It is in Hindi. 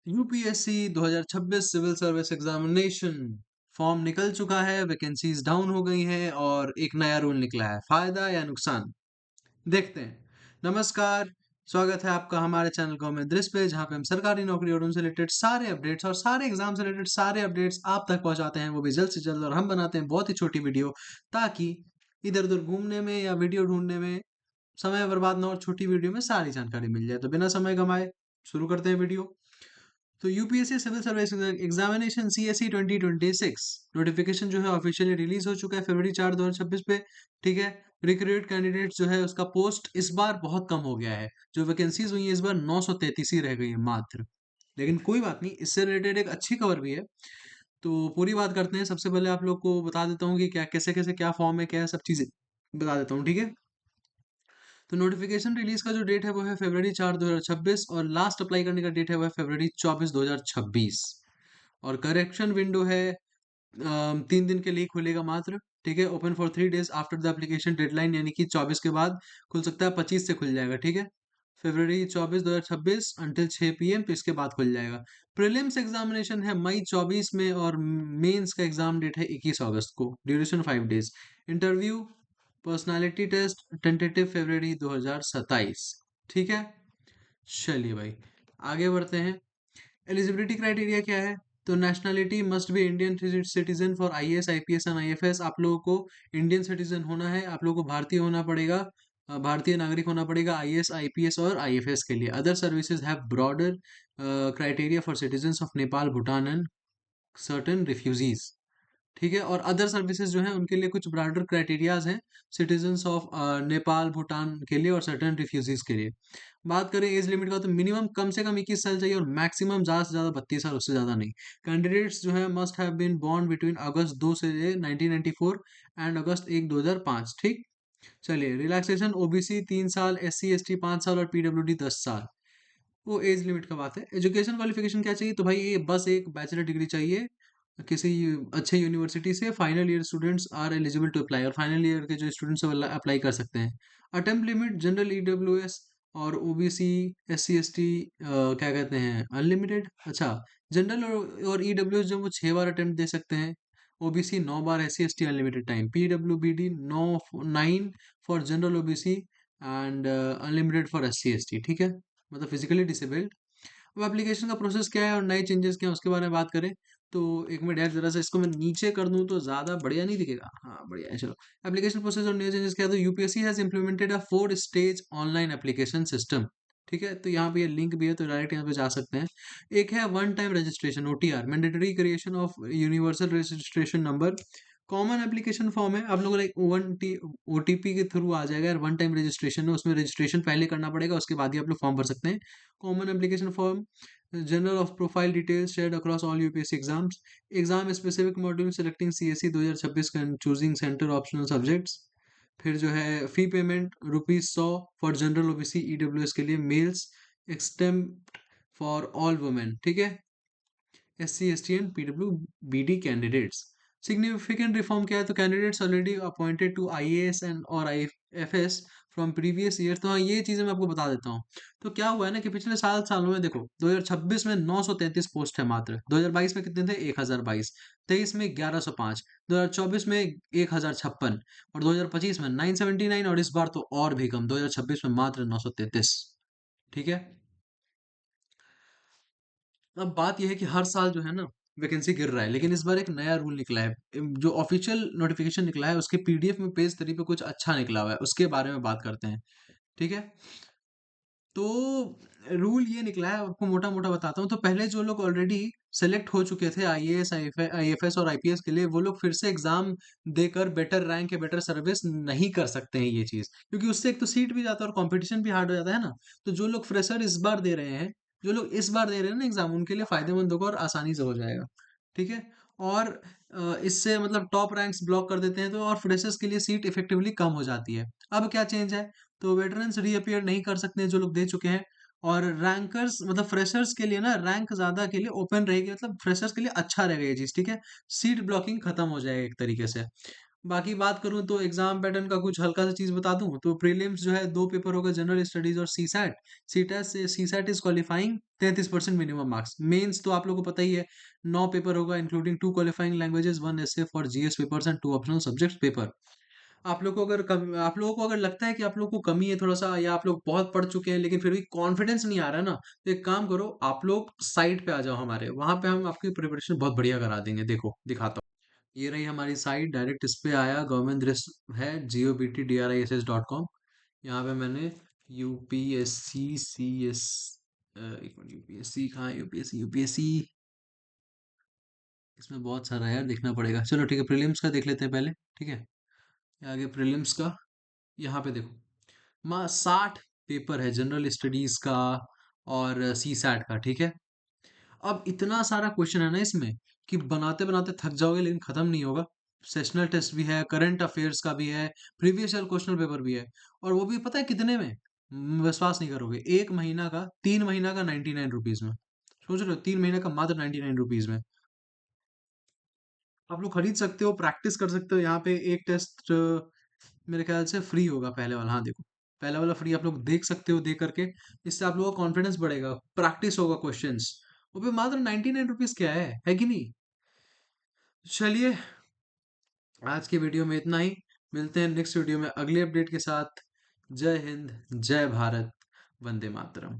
UPSC 2026 civil service examination form निकल चुका है। वैकेंसीज डाउन हो गई हैं और एक नया रूल निकला है। फायदा या नुकसान, देखते हैं। नमस्कार, स्वागत है आपका हमारे चैनल कॉमन दृश्य पे, जहाँ पे हम सरकारी नौकरी और उनसे रिलेटेड सारे अपडेट्स और सारे एग्जाम से रिलेटेड सारे अपडेट्स आप तक पहुंचाते हैं, वो भी जल्द से जल्द। और हम बनाते हैं बहुत ही छोटी वीडियो, ताकि इधर उधर घूमने में या वीडियो ढूंढने में समय बर्बाद ना हो और छोटी वीडियो में सारी जानकारी मिल जाए। तो बिना समय गंवाए शुरू करते हैं वीडियो। तो UPSC civil service examination CSC 2026 notification जो है ऑफिशियली रिलीज हो चुका है फरवरी 4 2026 पे। ठीक है। रिक्रूट कैंडिडेट्स जो है उसका पोस्ट इस बार बहुत कम हो गया है। जो वैकेंसीज हुई है इस बार 933 ही रह गई है मात्र। लेकिन कोई बात नहीं, इससे रिलेटेड एक अच्छी खबर भी है। तो पूरी बात करते हैं। सबसे पहले आप लोग को बता देता हूँ कि क्या कैसे कैसे क्या फॉर्म है, क्या है, सब चीजें बता देता हूँ। ठीक है। तो नोटिफिकेशन रिलीज का जो डेट है वो है फरवरी 4 2026 और लास्ट अप्लाई करने का डेट है वो है फरवरी 24 2026। और करेक्शन विंडो है 3 दिन के लिए खुलेगा मात्र। ठीक है। Open for 3 days after the application deadline, यानी कि 24 के बाद खुल सकता है, 25 से खुल जाएगा। ठीक है। फरवरी 24 2026 अंटिल 6 PM, तो इसके बाद खुल जाएगा। प्रीलिम्स एग्जामिनेशन है मई 24 में और मेंस का एग्जाम डेट है 21 अगस्त को। Duration 5 days. Interview, personality test, tentative फरवरी 2027। ठीक है। चलिए भाई, आगे बढ़ते हैं। एलिजिबिलिटी क्राइटेरिया क्या है? तो nationality must be Indian citizen for IAS IPS and IFS. आप लोगों को इंडियन सिटीजन होना है, आप लोगों को भारतीय होना पड़ेगा, भारतीय नागरिक होना पड़ेगा आईएएस आईपीएस और आईएफएस के लिए। Other services have broader criteria for citizens of Nepal Bhutan and certain refugees. ठीक है। और अदर सर्विसेज जो हैं उनके लिए कुछ ब्रॉडर क्राइटेरियाज हैं, सिटीजन्स ऑफ नेपाल भूटान के लिए और सर्टेन रिफ्यूजीज के लिए। बात करें एज लिमिट का, तो मिनिमम कम से कम 21 साल चाहिए और मैक्सिमम ज़्यादा से ज़्यादा 32 साल, उससे ज़्यादा नहीं। कैंडिडेट्स जो है must have been born between अगस्त 2 से 1994 एंड अगस्त 1 2005। ठीक। चलिए, रिलैक्सेशन ओबीसी 3 साल, एससी एसटी 5 साल और पीडब्ल्यूडी 10 साल। वो एज लिमिट का बात है। एजुकेशन क्वालिफिकेशन क्या चाहिए? तो भाई ये बस एक बैचलर डिग्री चाहिए किसी अच्छे यूनिवर्सिटी से। Final year students are eligible to apply, और फाइनल ईयर के जो स्टूडेंट्स अप्लाई कर सकते हैं। अटेम्प्ट लिमिट जनरल ईडब्ल्यूएस और ओबीसी एससी एसटी क्या कहते हैं अनलिमिटेड। अच्छा, जनरल और ईडब्ल्यूएस जो वो 6 बार अटेम्प्ट दे सकते हैं, OBC 9 bar, SC ST unlimited time, PWBD 9 for general OBC and unlimited for SC ST. ठीक है, मतलब फिजिकली डिसेबल्ड। अब एप्लीकेशन का प्रोसेस क्या है और नए चेंजेस क्या है उसके बारे में बात करें। तो एक मिनट यार, जरा सा इसको मैं नीचे कर दूं तो ज्यादा बढ़िया नहीं दिखेगा। हाँ बढ़िया है, चलो। एप्लीकेशन प्रोसेस और नए चेंजेस क्या है? तो UPSC has implemented a 4 stage online application system. ठीक है। तो यहाँ पे ये लिंक भी है, तो डायरेक्ट यहाँ पे जा सकते हैं। एक है one time registration OTR, mandatory creation of universal registration number. Common application form है, आप लोगों को लाइक ओटीपी के थ्रू आ जाएगा यार। वन टाइम रजिस्ट्रेशन है, उसमें रजिस्ट्रेशन पहले करना पड़ेगा, उसके बाद ही आप लोग फॉर्म भर सकते हैं। Common application form, general of profile details shared across all UPSC exams, exam specific module selecting CSC 2026 का चूजिंग सेंटर ऑप्शनल सब्जेक्ट्स। फिर जो है fee payment ₹100 for general OBC EWS के लिए मेल्स, एक्सटेम फॉर ऑल वुमेन। ठीक है। SC ST and PW BD candidates. Significant reform क्या है? तो candidates already appointed to IAS and और आईएफएस फ्रॉम प्रीवियस ईयर। तो हाँ, ये चीजें मैं आपको बता देता हूँ। तो क्या हुआ है ना कि पिछले सालों में देखो, 2026 में 933 पोस्ट है मात्र, 2022 में कितने थे? 1022, 23 में 1105, 2024 में 1056 और 2025 में 979, और इस बार तो और भी कम, 2026 में मात्र 933। ठीक है। अब बात यह है कि हर साल जो है ना वैकेंसी गिर रहा है, लेकिन इस बार एक नया रूल निकला है। जो ऑफिशियल नोटिफिकेशन निकला है उसके पीडीएफ में पेज तरीके कुछ अच्छा निकला हुआ है, उसके बारे में बात करते हैं। ठीक है। तो रूल ये निकला है, आपको मोटा मोटा बताता हूँ। तो पहले जो लोग ऑलरेडी सेलेक्ट हो चुके थे आईएएस आईएफएस और आईपीएस के लिए, वो लोग फिर से एग्जाम देकर बेटर रैंक या बेटर सर्विस नहीं कर सकते हैं ये चीज, क्योंकि उससे एक तो सीट भी जाता है और कंपटीशन भी हार्ड हो जाता है ना। तो जो लोग फ्रेशर इस बार दे रहे हैं, जो लोग इस बार दे रहे हैं ना एग्जाम, उनके लिए फायदेमंद होगा और आसानी से हो जाएगा। ठीक है। और इससे मतलब टॉप रैंक्स ब्लॉक कर देते हैं, तो और फ्रेशर्स के लिए सीट इफेक्टिवली कम हो जाती है। अब क्या चेंज है? तो वेटरन्स रीअपियर नहीं कर सकते हैं जो लोग दे चुके हैं। और रैंकर्स मतलब फ्रेशर्स के लिए ना रैंक ज्यादा के लिए ओपन रहेगी, मतलब फ्रेशर्स के लिए अच्छा रहेगा ये चीज। ठीक है। सीट ब्लॉकिंग खत्म हो जाएगा एक तरीके से। बाकी बात करूँ तो एग्जाम पैटर्न का कुछ हल्का सा चीज़ बता दूँ, तो प्रीलिम्स जो है 2 पेपर होगा, जनरल स्टडीज़ और CSAT. CSAT is qualifying 33% minimum marks. Mains तो आप लोगों को पता ही है, 9 पेपर होगा including 2 qualifying languages, 1 essay for GS papers and 2 optional subjects paper. आप लोगों को अगर लगता है कि आप लोगों को कमी है थोड़ा-सा, या आप लोग बहुत पढ़ चुके हैं लेकिन फिर भी कॉन्फिडेंस नहीं आ रहा है ना, तो एक काम करो, आप लोग साइट पे आ जाओ हमारे, वहाँ पे हम आपकी प्रिपरेशन बहुत बढ़िया करा देंगे। देखो, दिखाता हूँ। ये रही हमारी साइट, डायरेक्ट इस पे आया, गवर्नमेंट दृश्य है gobtdriss.com। यहाँ पे मैंने यूपीएससी सी एस, एक मिनट, यूपीएससी कहाँ है, यूपीएससी यूपीएससी, इसमें बहुत सारा है यार, देखना पड़ेगा। चलो ठीक है, प्रीलिम्स का देख लेते हैं पहले। ठीक है, आगे प्रीलिम्स का, यहाँ पे देखो, माँ 60 पेपर है जनरल स्टडीज का और सी सैट का। ठीक है, अब इतना सारा क्वेश्चन है ना इसमें कि बनाते बनाते थक जाओगे, लेकिन खत्म नहीं होगा। सेशनल टेस्ट भी है, करंट अफेयर्स का भी है, प्रीवियस ईयर क्वेश्चन पेपर भी है। और वो भी पता है कितने में? विश्वास नहीं करोगे, 1 महीना का, 3 महीना का 99 रुपीज में। सोच रहे हो, 3 महीने का मात्र 99 रुपीज में आप लोग खरीद सकते हो, प्रैक्टिस कर सकते हो। यहाँ पे एक टेस्ट मेरे ख्याल से फ्री होगा, पहले वाला। हाँ देखो, पहला वाला फ्री, आप लोग देख सकते हो, देख करके इससे आप लोगों का कॉन्फिडेंस बढ़ेगा, प्रैक्टिस होगा क्वेश्चंस। वो भी मात्र 99 रुपीज, क्या है कि नहीं? चलिए, आज की वीडियो में इतना ही। मिलते हैं नेक्स्ट वीडियो में अगले अपडेट के साथ। जय हिंद, जय भारत, वंदे मातरम।